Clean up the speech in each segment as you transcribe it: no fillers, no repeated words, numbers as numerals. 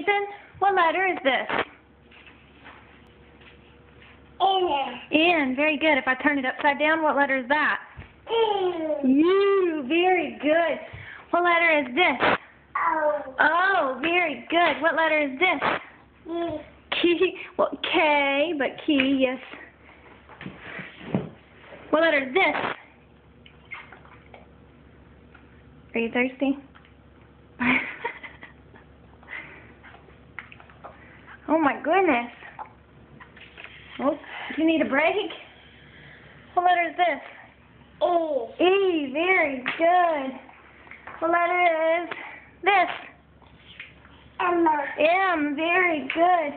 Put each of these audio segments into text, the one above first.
Ethan? What letter is this? N. Very good. If I turn it upside down, what letter is that? U. Very good. What letter is this? O. Very good. What letter is this? K. Well, K, but key, yes. What letter is this? Are you thirsty? Oh my goodness. Oh, do you need a break? What letter is this? E. E. Very good. What letter is this? M. M. Very good.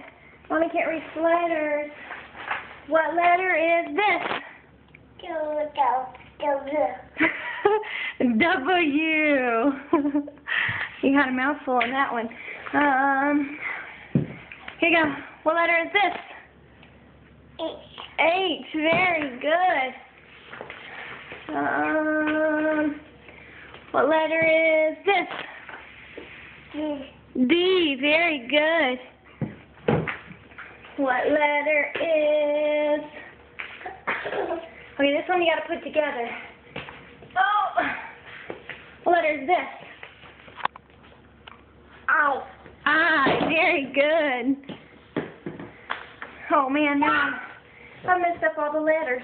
Mommy can't read letters. What letter is this? W. You had a mouthful on that one. Here you go. What letter is this? H. H. Very good. What letter is this? D. D. Very good. What letter is... Okay, this one you gotta put together. Oh! What letter is this? I. I. Very good. Oh man, now I messed up all the letters.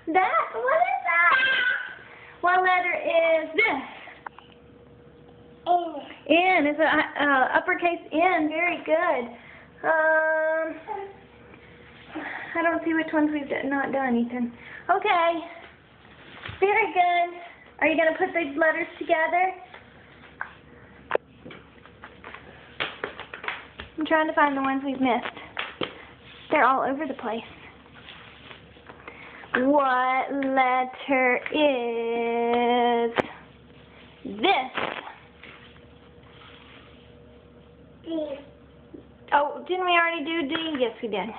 That? What is that? What letter is this? N. N. It's a uppercase N. Very good. I don't see which ones we've not done, Ethan. Okay. Very good. Are you going to put these letters together? I'm trying to find the ones we've missed. They're all over the place. What letter is this? D. Oh, didn't we already do D? Yes, we did.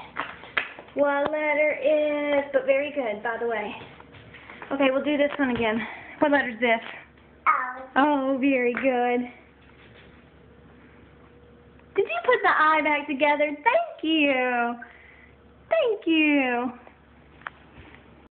What letter is... But very good, by the way. Okay, we'll do this one again. What letter is this? L. Oh, very good. Did you put the I back together? Thank you. Thank you.